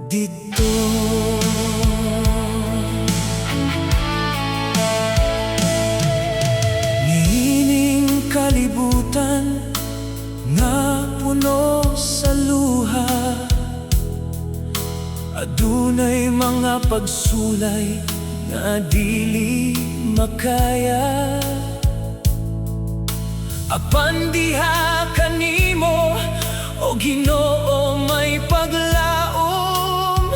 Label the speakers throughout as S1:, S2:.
S1: dito. Niining kalibutan nga puno sa luha, adunay mga pagsulay nga dili makaya. Apan diha kanimo o Ginoo may paglaom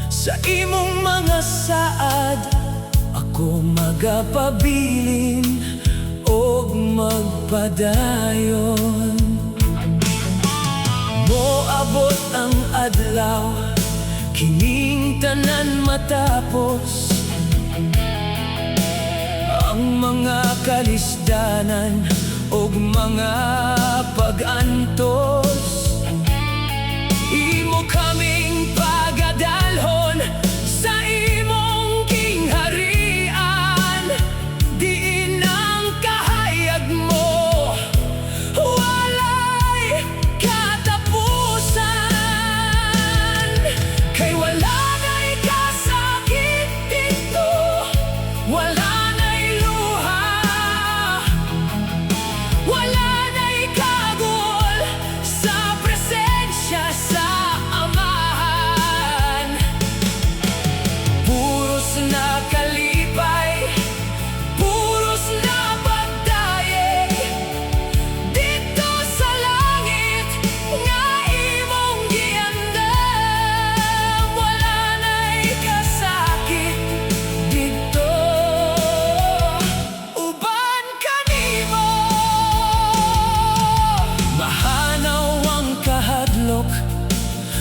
S1: sa imong mga saad. Ako magapabilin og magpadayon. Moabot ang adlaw, kining tanan matapos. Ang mga kalisdanan og mga pag-antos, imo kaming pagadalhon sa imong kingharian. Diin ang kahayag mo walay katapusan, kay wala na'y kasakit dito, wala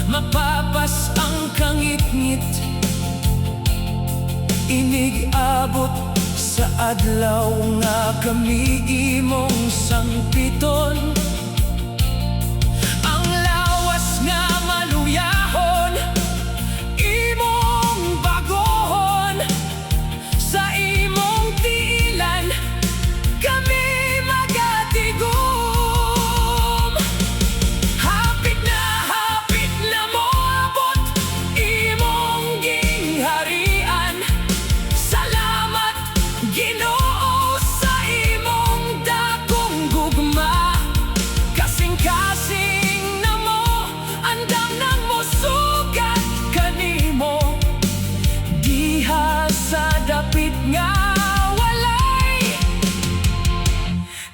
S1: mapapas ang kangit-ngit. Inig-abot sa adlaw nga kami imong sangpiton. Ang lawas nga maluyahon imong bagohon, sa imong tiilan kami magatigom. Dapit nga walay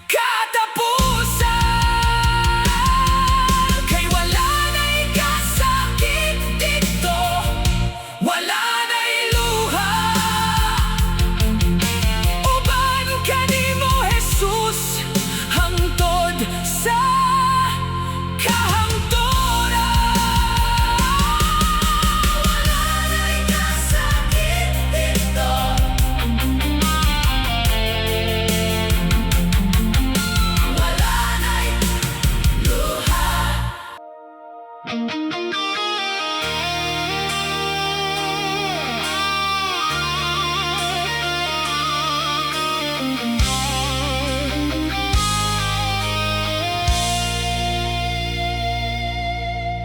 S1: katapusan, kay wala na'y kasakit dito, wala na'y luha. Uban kanimo Jesus hangtod sa kahangturan. Wala na'y kasakit dito,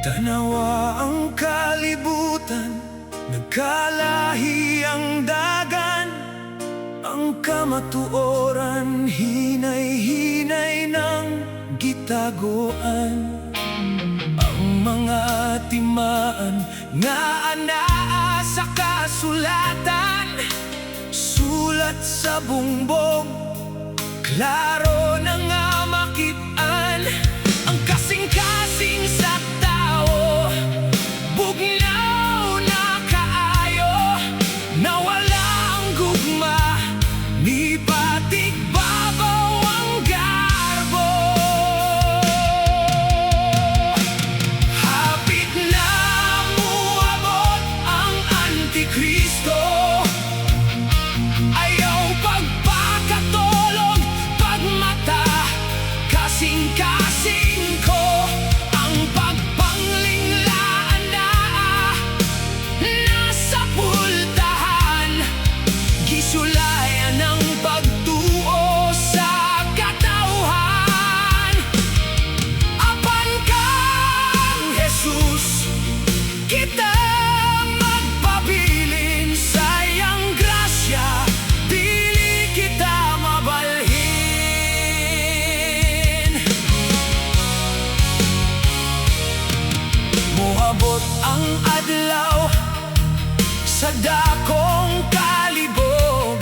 S1: tanawa ang kalibutan, nagkalahi ang dagan, ang kamatuoran hinay-hinay ng gitaguan. Ang mga timaan nga anaa sa kasulatan, sulat sa bungbong, klaro na nga makitaan. Ang kasing-kasing sa tao, bugnaw na kaayo, nawala ang gugma, ni batik babaw ang garbo. Hapit na muabot ang Antikristo, ayaw pagpakatulog, pagmata, kasing-kasing ko ang pagpanglinglaan na nasa pultahan. Gisulayan ang pagtuo sa katauhan. Apan kang Jesus kita sa dakong kalibog,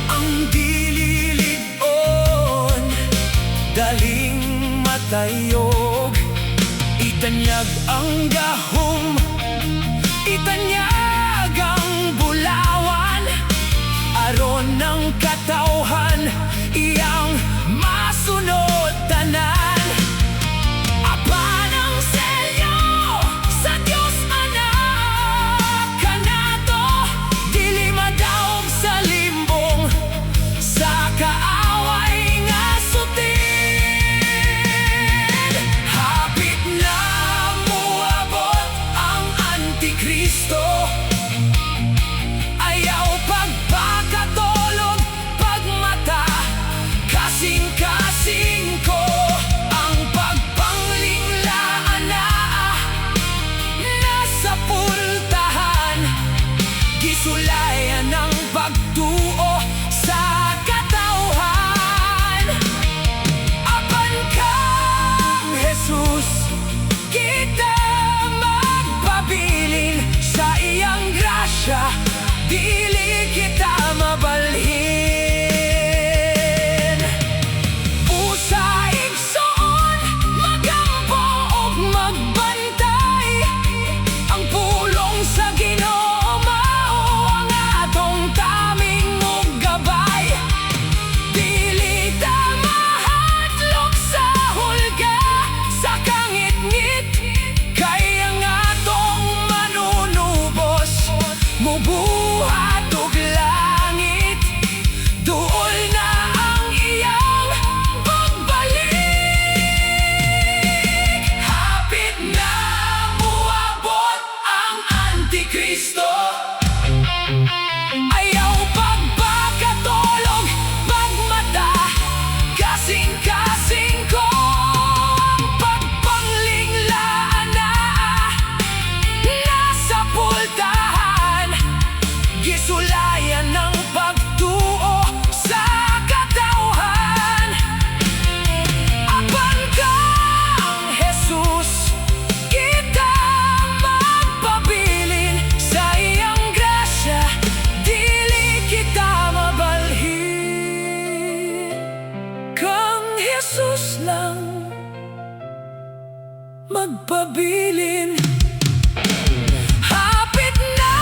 S1: ang dililid-on daling matayog. Itanyag ang gahom, itanyag ang bulawan, aron ng katawhan iyang masunod tanan. Apan ang selyo sa Diyos anak kanato, dili madaog sa limbong sa kaaway nga sutin. Hapit na muabot ang Antikristo, ayaw pagpakatulog, pagmata, kasing-kasing ko ang pagpanglinglaan na nasa pultahan. Gisulayan ng pagtuo sa katawhan. Apan kang Jesus, kita magpabilin sa iyang grasya, dili kita mabalhin. Busa igsoon, magampo ug magbantay, ang pulong sa Ginoo mao ang atong taming ug gabay. Dili ta mahadlok sa hulga, sa kangit-ngit, kay ang atong manunubos mubuhat og langit. Duol na ang iyang pagbalik. Hapit na muabot ang Antikristo, ayaw pagpakatulog, pagmata, kasing-kasing ko ang pagpanglinglaan na nasa pultahan. Gisulayan ng pagtuo sa katawhan. Apan kang Jesus, kita magpabilin sa iyang grasya, dili kita mabalhin. Kang Jesus lang magpabilin. Hapit na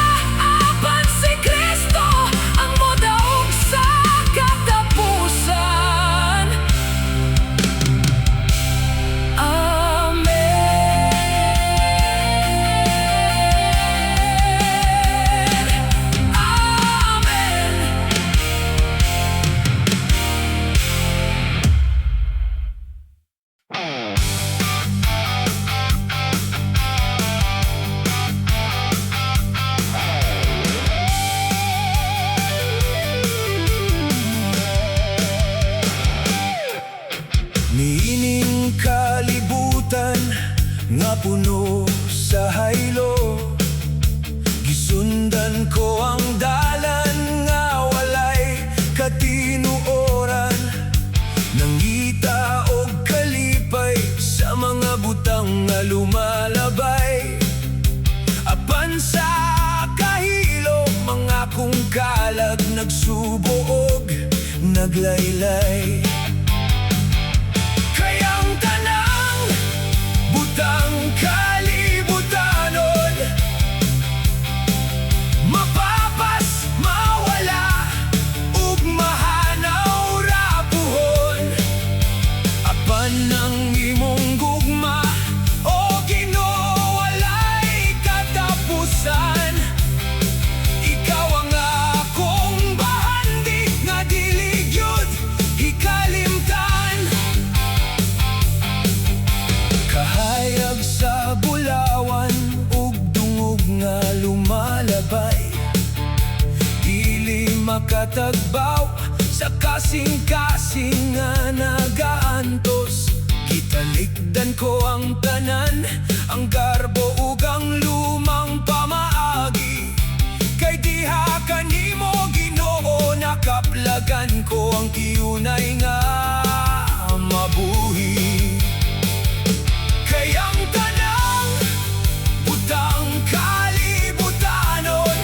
S1: apan si Kristo ang modaog sa katapusan. Amen. Amen. Niining kalibutan nga puno sa haylo, gisundan ko ang dalan nga walay katinuoran. Nangita og kalipay sa mga butang nga lumalabay. Apan sa kahilo, mga kong kalag nagsuboog, naglaylay. Kayang tanang butang kalibutanon, mapapas, mawala, ug mahanaw rapuhon. Apan ng imong gugma, o Ginoo, walay katapusan. Ikaw ang akong bahandi nga dili gyud hikalimtan. Kahayag sa bulawan ug dungog nga lumalabay, dili makatagbaw sa kasing-kasing nga nagaantos. Kitalikdan ko ang tanan, ang garbo ug ang lumang pamaagi, kay diha kanimo Ginoo nakaplagan ko ang kiunay nga mabuhi. Kayang tanang butang kalibutanon,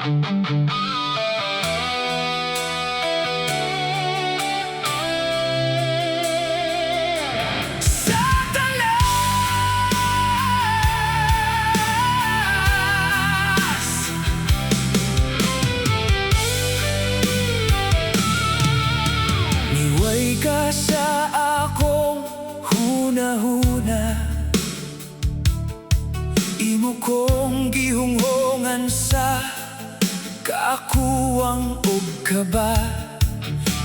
S1: Niway ka sa akong hunahuna, imo kong gihunghongan sa kaakuwang ug kaba.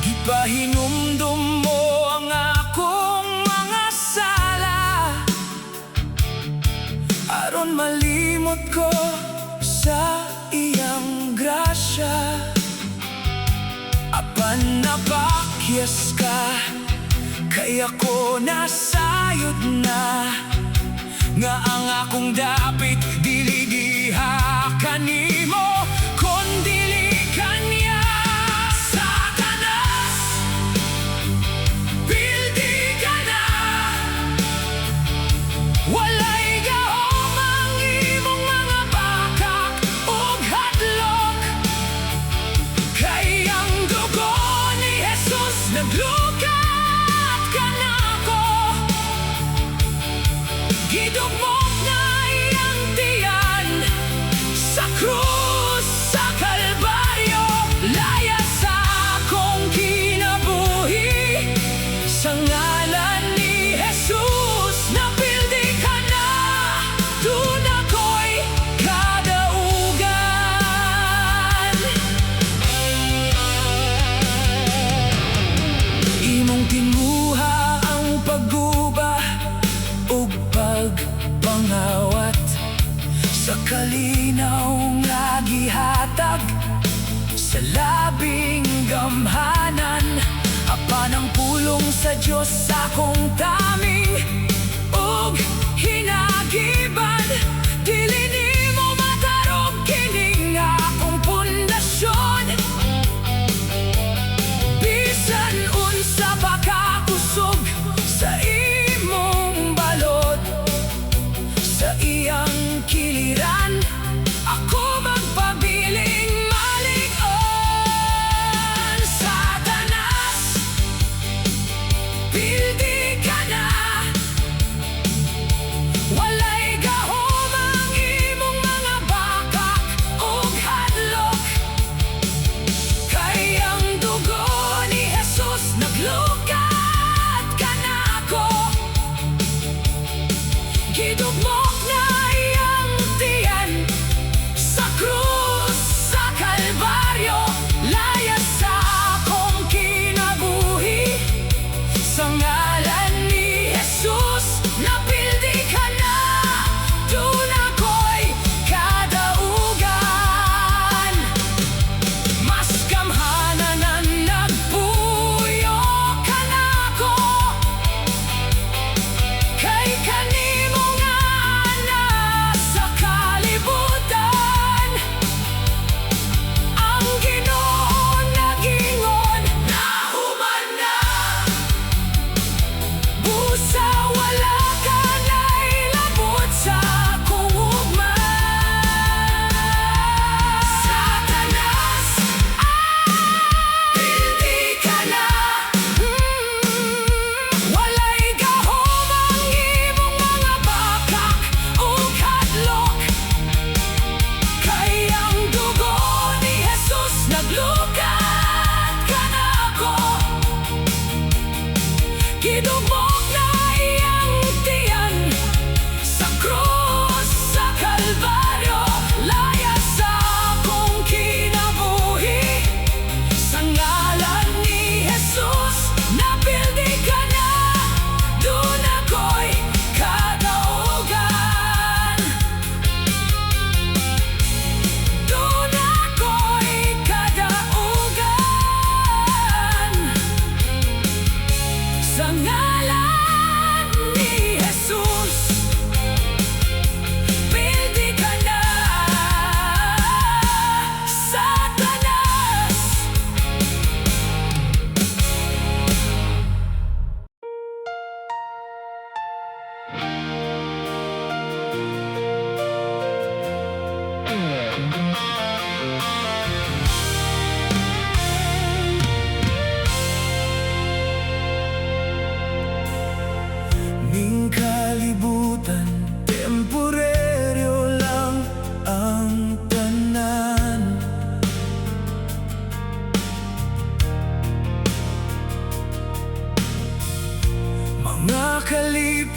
S1: Gipahinumdum mo ang akong mga sala, aron malimot ko sa iyang grasya. Apan napakyas ka, kaya ko nasayod na, nga ang akong dapit dili diha kanimo, kundili kanya. Satanas, pildi ka na, walay gahom ang imong mga bakak ug hadlok, kay ang dugo ni Jesus naglukat kanako. Gidugmok na iyang tiyan sa krus sa Kalbaryo, laya sa akong kinabuhi, sa ngalan ni Jesus napildi ka na, dun ako'y kadaugan. Imong tinguha ang pagguba ug pagpangawat, sa kalinaw nga gihatag sa labing gamhanan. Apan ang pulong sa Dios sa akong taming ug hinagiban, dili nimo matarog kining akong pundasyon. Bisan unsa pa kakusog sa imong balod, sa iyang kiliran ako magpabiling malig-on. Satanas, pildi ka na,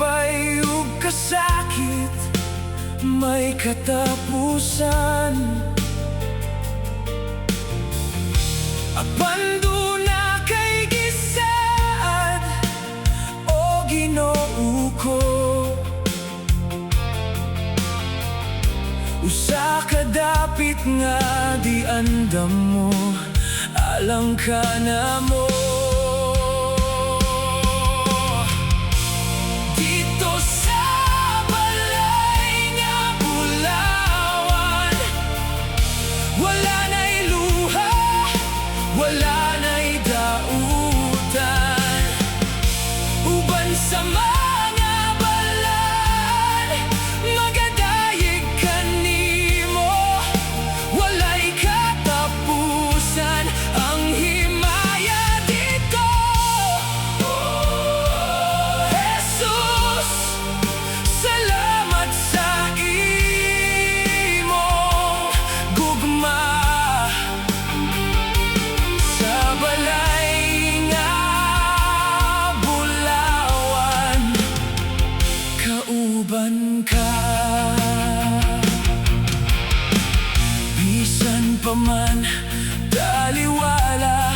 S1: kalipay ug kasakit may katapusan. Apan duna kay gisaad o Ginoo ko, usa ka dapit nga di andam mo, alang ka na mo. Dito sa balay nga bulawan, wala na'y luha, wala na'y dautan. Uban sa mga balad, magadayeg kanimo, walay katapusan ang himaya dito. Jesus, salamat sa imong gugma sa balay nga bulawan, kauban ka. Bisan pa man taliwala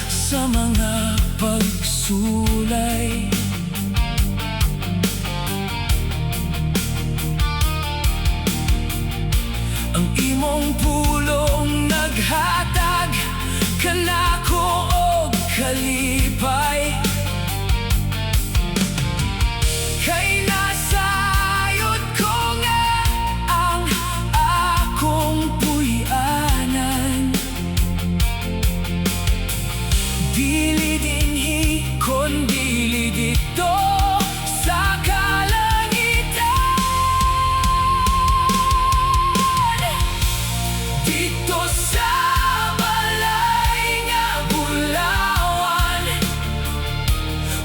S1: sa mga pagsulay, ang imong pulong naghatag kanako og kalipay. Kay nasayod ko nga ang akong puy-anan, dili dinhi kon dili dito sa kalangitan. Dito sa balay nga bulawan,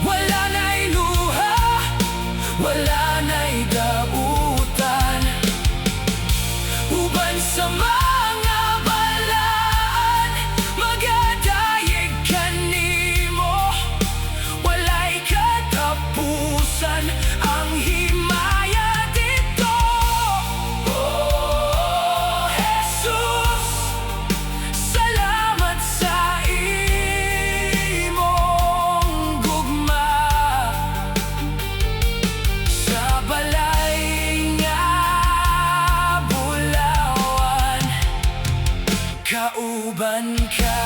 S1: wala na'y luha, wala na'y dautan. Uban sa mga balaan, magadayeg kanimo, walay katapusan ang himaya dito. Jesus, salamat sa imong gugma sa balay nga bulawan, kauban ka.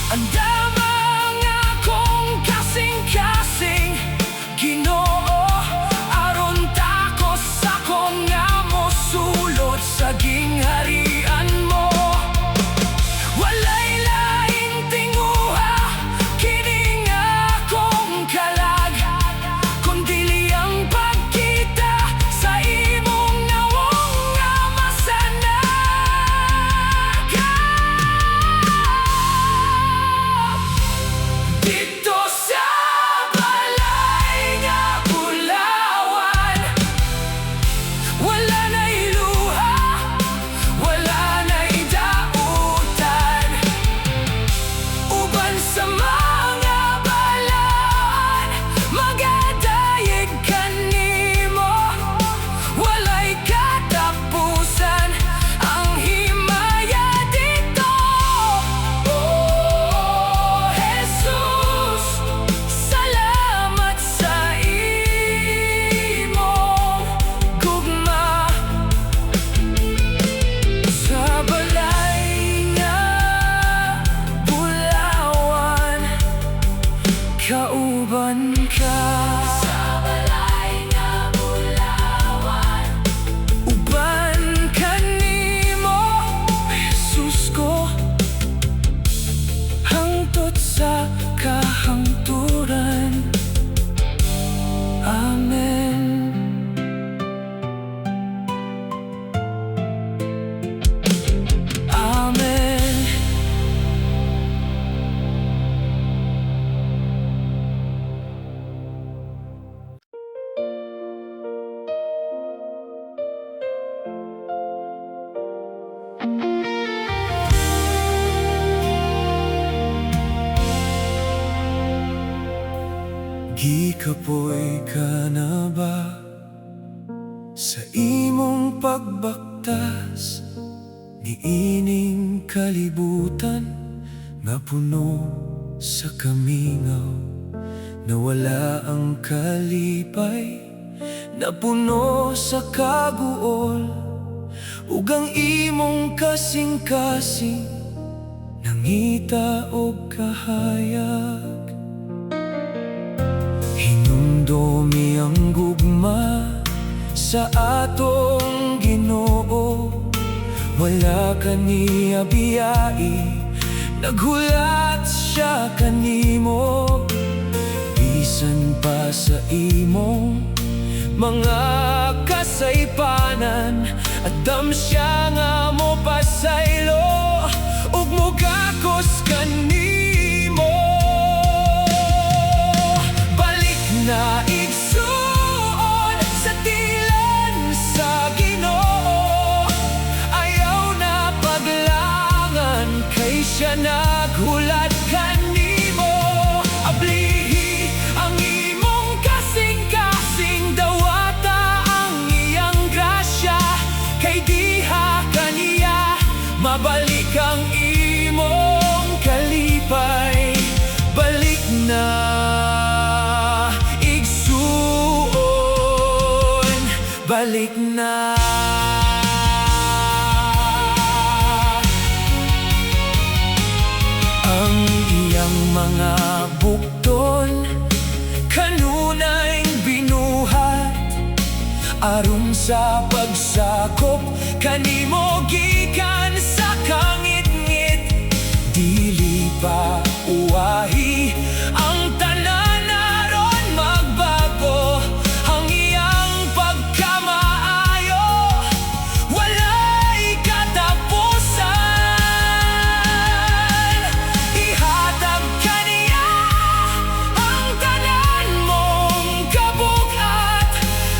S1: Andamang akong kasing-kasing Ginoo, aron takos akong nga mosulod sa gingharian mo. Walay laing tinguha kining akong kalag, kundi ang pagkita sa imong nawong nga masanagan. kapoy ka na ba sa imong pagbaktas niining kalibutan nga puno sa kamingaw, nawala ang kalipay, napuno sa kaguol, ug ang imong kasing-kasing nangita og kahayag. Hinumdomi ang gugma sa atong Ginoo, wala ka niya biyai, naghulat siya kanimo. Bisan pa sa imong mga kasaypanan, adam siya nga mo pasaylo ug mogakos kanimo. Balik na igsuon sa tilan sa Ginoo, ayaw na paglangan kay siya naghulat kanimo. Ablihi ang imong kasing-kasing, dawata ang iyang grasya, kay diha kaniya mabalik ang imong kalipay. Balik na igsuon, balik na. Ang iyang mga bukton kanunay binuhat, aron sa pagsakop kanimo gikan sa kangit-ngit. Dili pa uwahi ang tanan aron magbago, ang iyang pagkamaayo walay katapusan. Ihatag kaniya ang tanan mong kabugat,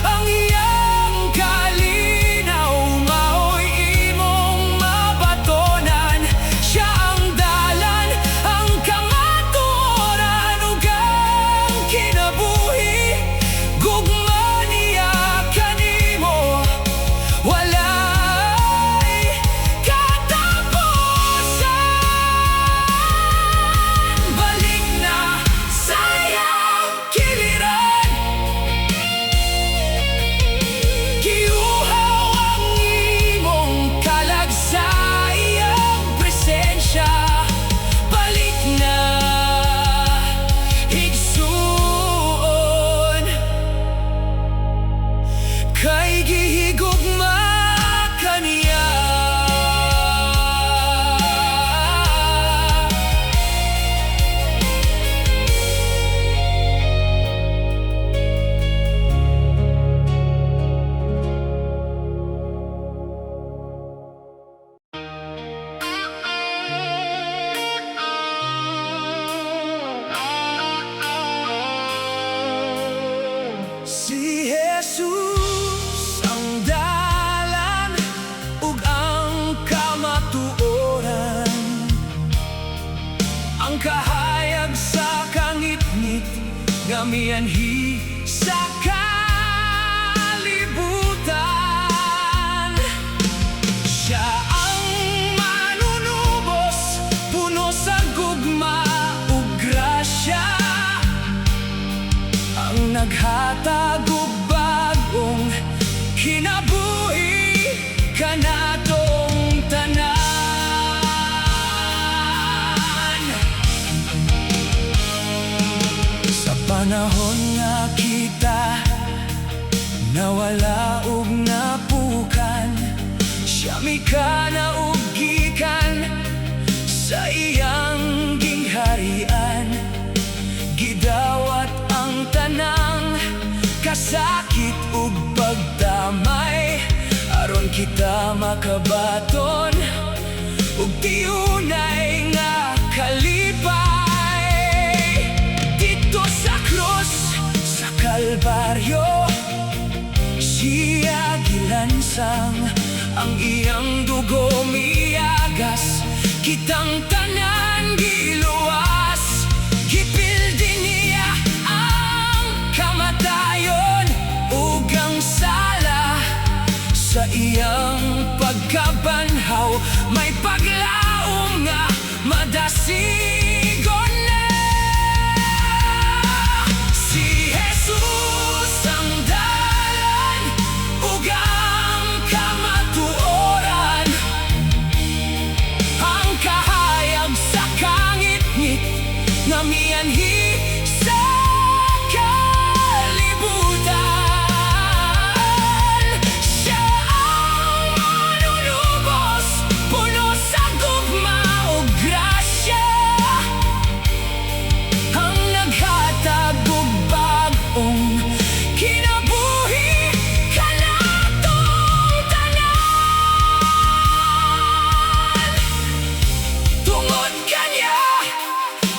S1: ang iyang kalinaw mao'y imong mabatonan. Siya ang dalan, ang kamatuoran ug ang kinabuhi, gugma niya kanimo walay katapusan. Balik na sa iyang kiliran, giuhaw ang imong kalag sa iyang presensya. Balik na igsuon, kay gihigugma kaniya. Si Jesus ang dalan ug ang kamatuoran, ang kahayag sa kangit-ngit nga mianhi sa kalibutan. Siya ang manunubos, puno sa gugma ug grasya, ang naghatag og bagong kinabuhi kanatong tanan. Sa panahon nga kita nawala ug napukan, siya mikana ug gikan sa iyang gingharian. Gidawat ang tanang kasakit ug pagdamay, aron kita makabaton ug tiyunay nga kalipay. Dito sa krus sa Kalbaryo, siya gilansang, ang iyang dugo miagas, kitang tanan giluwas. Gipildi niya ang adlaw may paglaom nga madasigon na. Si Jesus ang dalan ug ang kamatuoran, ang kahayag sa kangit-ngit nga mianhi sa kalibutan. Siya ang manunubos, puno sa gugma ug grasya, ang naghatag og bag-ong kinabuhi kanatong tanan. Tungod kanya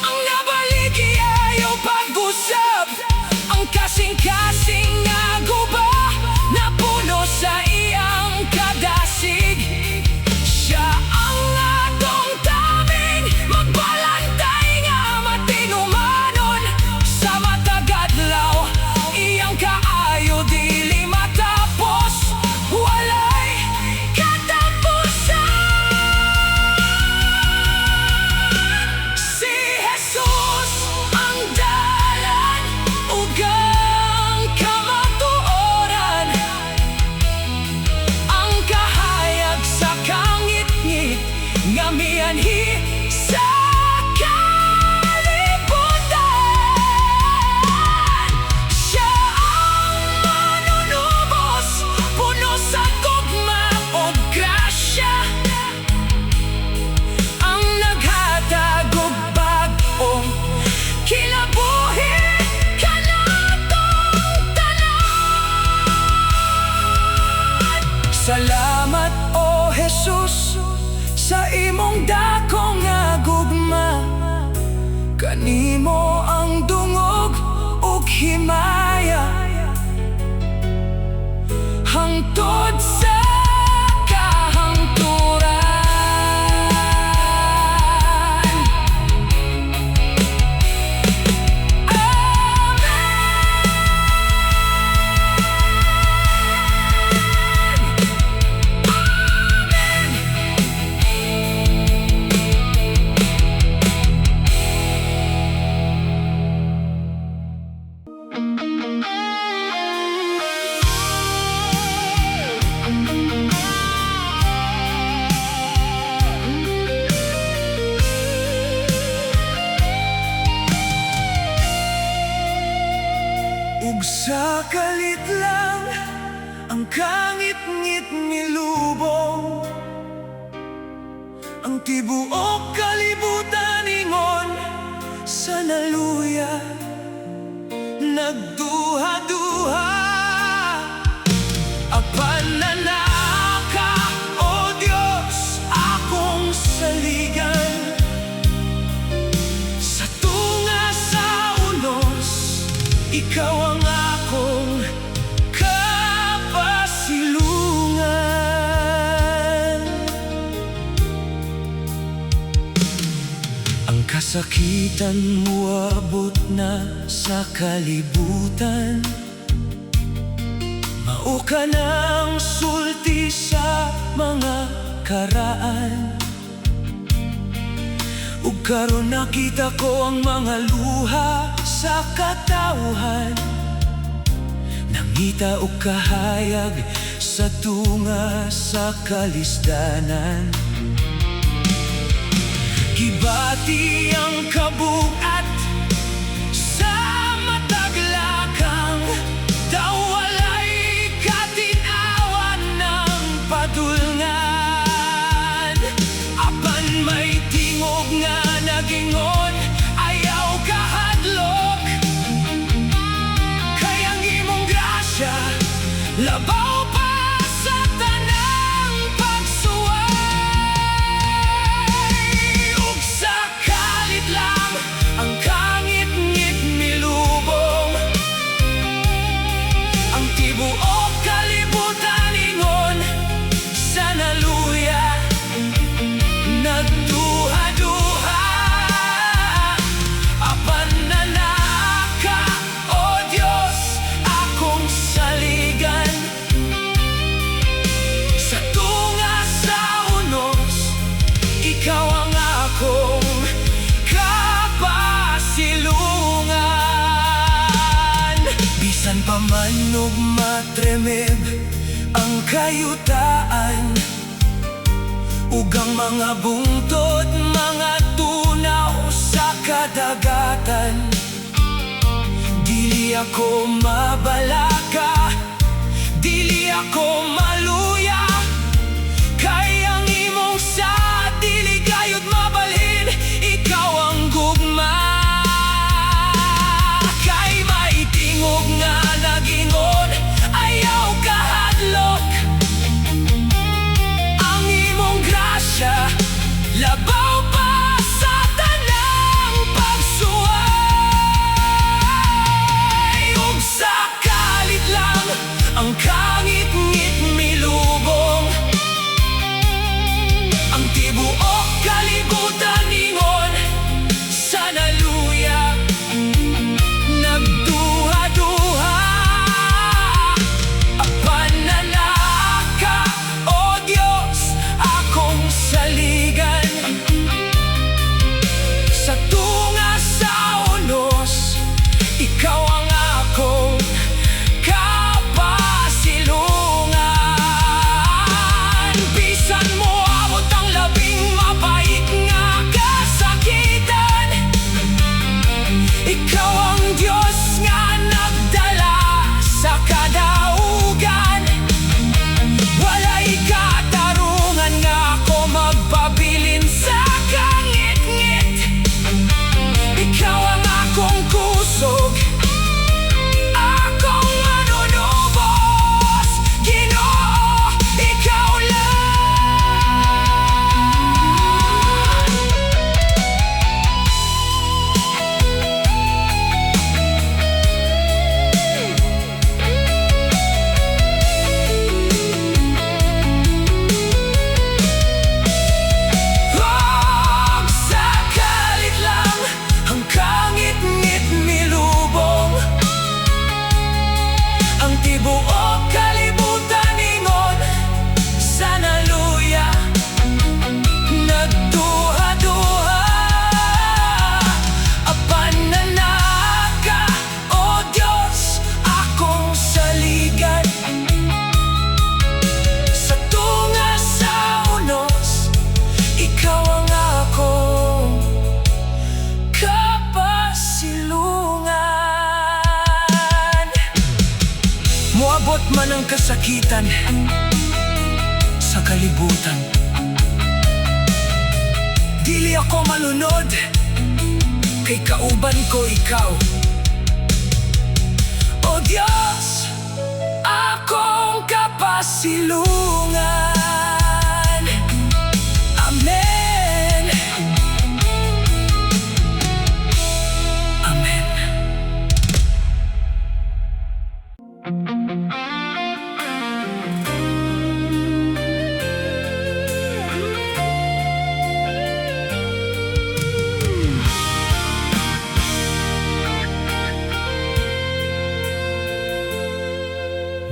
S1: ang nabaligiayo pag-usab, ang kasing-kasing nga guba na puno sa iyang kadasig. Siya ang atong tabing magbalantay nga matinumanon sa matag adlaw. Iyang kaayo dili matapos, walay katapusan. Si Jesus ang dalan ug ang kamatuoran, ang kahayag sa kangit-ngit nga mianhi sa kalibutan. Siya ang manunubos, puno sa gugma ug grasya, ang naghatag og bag-ong kinabuhi kanatong tanan. Salamat o Jesus sa imong dakong nga gugma, kanimo ang dungog ug himaya hangtod sa kahangturan. Ug sa kalit lang ang kangit-ngit milubong, ang tibuok kalibutan ingon sa naluya nagduha-duha. Apan nanaka, o Dios, akong saligan, sa tunga sa unos, ikaw ang akong kapasilungan. Ang kasakitan mo abot na sa kalibutan, mao ka ng sulti sa mga karaan. Ug karon nakita ko ang mga luha sa katawhan, nangita og kahayag sa tunga sa kalisdanan. Gibati ang kabugat sa mataglakang, daw walay katinawan ng padulngan. Apan may tingog nga nagingon, ayaw kahadlok, kayang imong grasya labaw pa sa tanang pagsuway. Ug sa kalit lang ang man ug matremeb ang kayutaan, ug ang mga bungtod, mga tunaw sa kadagatan. Dili ako mabalaka, dili ako maluya, kay ang imong sa dili gayud mabalhin, ikaw ang gugma. Kay maitingog nga nagingon, ayaw kahadlok, ang imong grasya labaw pa sa tanang pagsuway. Ug sa kalit lang ang kangit-ngit milubong, ang tibuok kalibutan ingon sa naluya. Nagduha-duha apan nanaka, o Diyos akong saligan. Sa tunga sa unos, ikaw ang akong kapasilungan. Bisan mo abot ang labing mapait nga kasakitan, ikaw ang Diyos nga nagdala sa kadaugan. Walay katarungan nga ako magpabilin sa kangit-ngit, ikaw ang akong kusog, akong manunubos. Ginoo, ikaw lang. Huwag sa kalit lang ang kangit-ngit milubong, ang tibuok kalibutan ingon sa naluya. Nagduha-duha apan nanaka, o Diyos akong saligan. Sa tunga sa unos, ikaw ang akong kapasilungan. Moabot man ang kasakitan sa kalibutan, dili ako malunod, kay kauban ko ikaw. O Diyos, akong kapasilungan. Amen. Amen.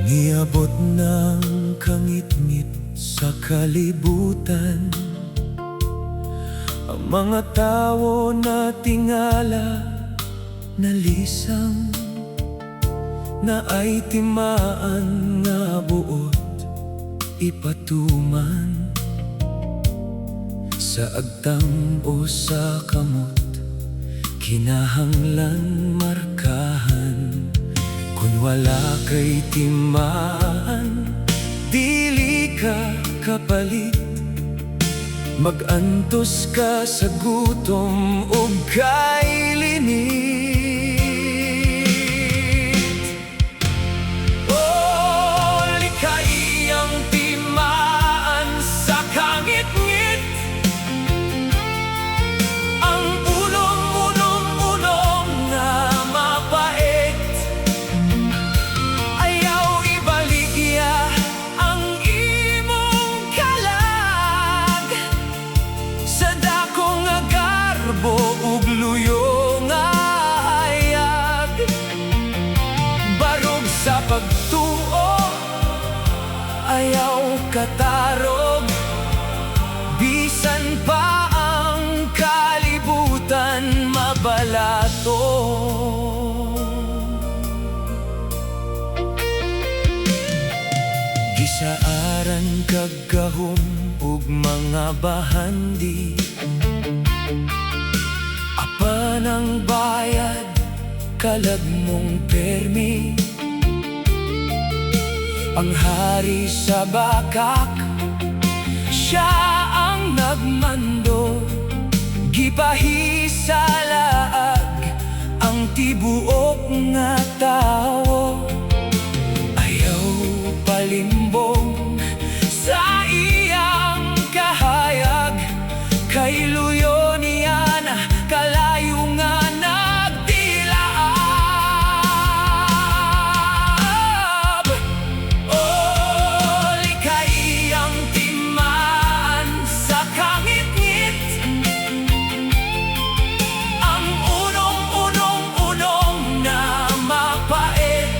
S1: Niabot ng kangit-ngit sa kalibutan, ang mga tao na tingala nalisang, na ay timaan nga buot ipatuman. Sa agtang o sa kamot, kinahanglan markahan. Kung wala kay timaan, dili ka kapalit, magantos ka sa gutom ug kay linit. Oh, likay ang timaan sa kangit-ngit, ang unom-unom na mapait. Ayaw ibaligya ang imong kalag sa dakong nga garbo ug luyo nga kagahom ug mga bahandi. Apan ang bayad kalag mong permi. Ang hari sa bakak, siya ang nagmando. Gipahisalaag ang tibuok nga tao. Ayaw palimbong sa iyang kahayag, kay luyo niya na kalayo nga nagtilaab. O likay ang timaan sa kangit-ngit, ang unong-unong-unong na mapait.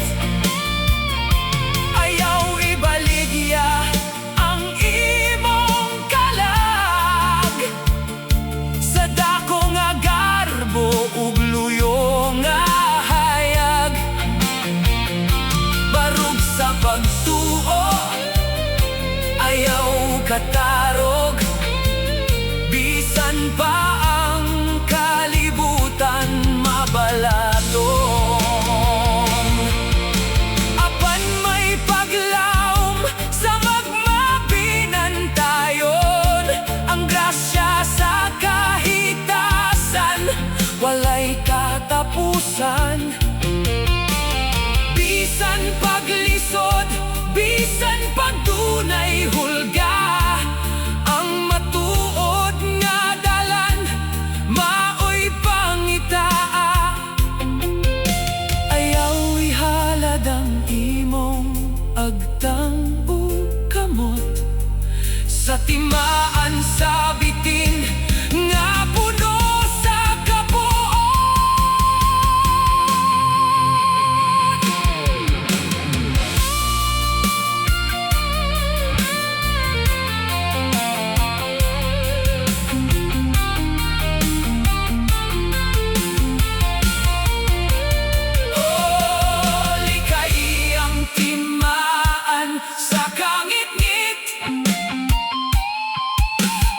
S1: Ayaw ibaligya ang imong kalag sa dako nga garbo ug luyo nga hayag. Barug sa pagtuo, ayaw katarog, bisan pa ang kalibutan mabalatong. Apan may paglaom sa magmabinantayon, ang grasya sa kahitasan walay katapusan. Bisan paglisod, bisan pagdunay hulga, ang matuod nga dalan maoy pangitaa. Ayaw ihalad ang imong agtang ug kamot sa timaan sa bitin nga puno sa kabuot. O likay ang timaan sa kangit-ngit,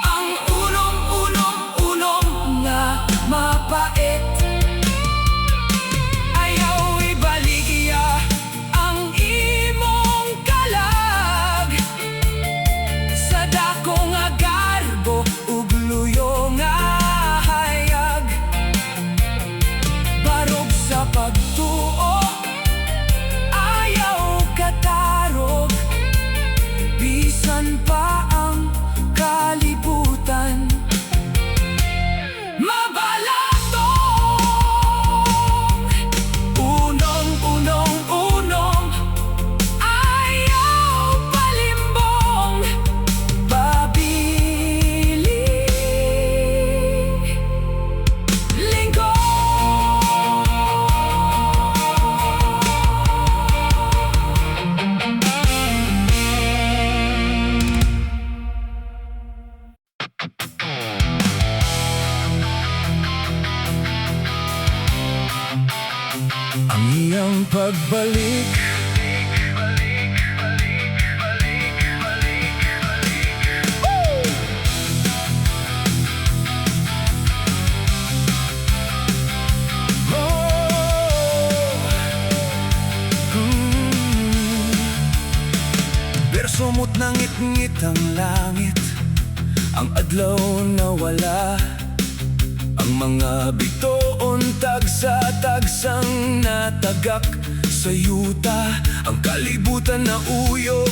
S1: ang unong-unong-unong nga mapait. Ayaw ibaligya ang imong kalag sa dako nga garbo ug luyo nga hayag. Barog sa pagtuo, ayaw katarog, bisan pa ang kalibutan mabalatong. Unong-unong-unong, ayaw palimbong, babili lingkod. Ang iyang pagbalik, bersomot nangit-ngit ang langit, ang adlaw nawala, ang mga bitoon tagsa-tagsang natagak sa yuta, ang kalibutan na uyog,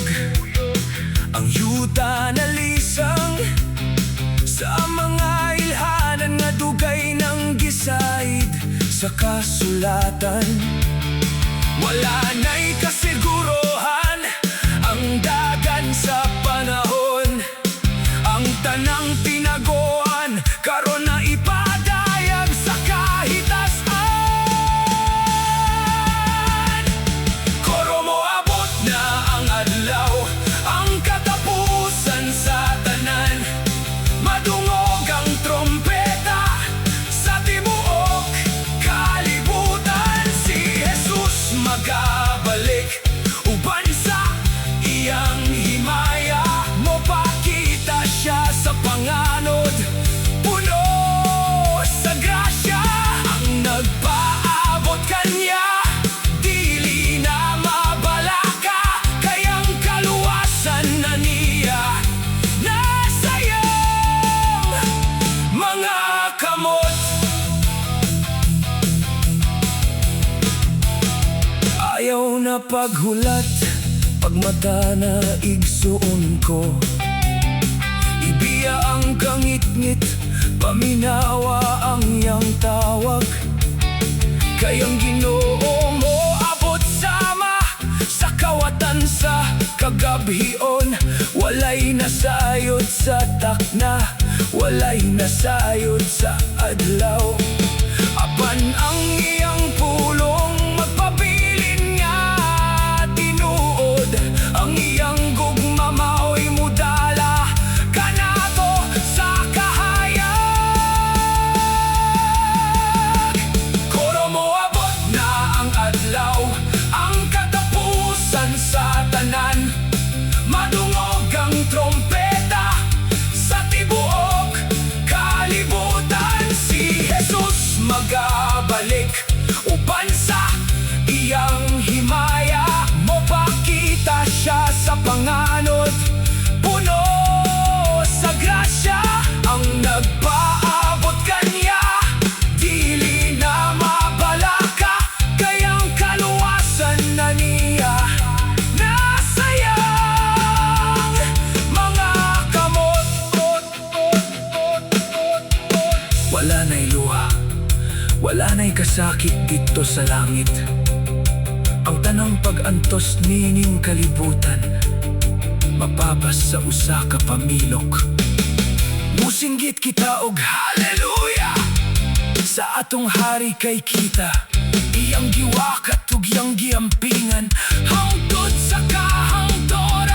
S1: ang yuta na lisang sa mga ilhanan nga dugay ng gisaid sa kasulatan. Wala na'y kasiguruhan ang dagan sa panahon, ang tanang tinaguan karon na ipadayag sa kahitasan. Koro mo abot na ang adlaw, ang katapusan sa tanan. Madungog ang trompeta sa tibuok kalibutan. Si Jesus magabalik uban sa iyang himaya. panganod, puno sa grasya, ang nagpaabot kanya. Dili na mabalaka, kayang kaluwasan na niya. Nasayang mga kamot. Ayaw na paghulat, pagmata na igsuon ko. Ibiya ang kangit-ngit, paminawa ang iyang tawag. Kayang Ginoo mo abot sama, sa kawatan sa kagabhion. Walay nasayod sa takna, walay nasayod sa adlaw. Apan ang iyang pulong magpabilin nga tinuod. Ang iyang gugma mao'y mudala kanato sa kahayag. Koro mo abot na ang adlaw, ang katapusan sa tanan. Madungog ang trompeta sa tibuok kalibutan. Si Jesus magabalik uban sa iyang himaya. Mopakita siya sa panganod, puno sa grasya, ang nagpaabot kanya. Dili na mabalaka, kayang kaluwasan na niya. Nasayang mga kamot. Wala na'y luha, wala na'y kasakit dito sa langit. Ang tanang pag-antos nining kalibutan, mapabas sa usa ka pamilok. Musinggit kita og hallelujah sa atong hari kay kita. Iyang giwakat ug iyang giampingan hangtod sa kahangturan.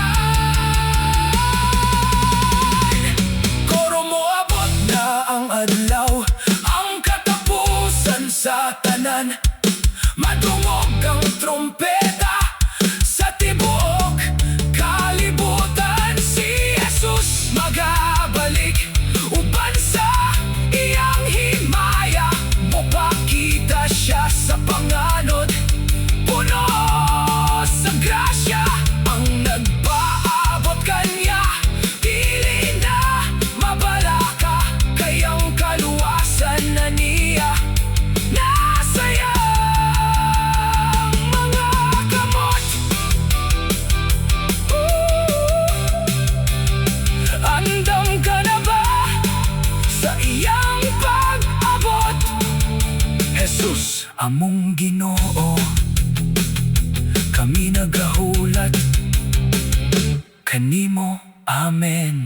S1: Koro mo abot na ang adlaw, ang katapusan sa tanan. Madungog ang trompeta sa tibuok kalibutan. Si Jesus magabalik uban sa iyang himaya. Mopakita siya sa panganod, puno sa grasya, ang nagpaabot kanya. Dili na mabalaka, kayang kaluwasan na niya. Nasayang mga kamot. Andam ka na ba sa iyang pag-abot? Jesus, among Ginoo, kami nagahulat kanimo. Amen.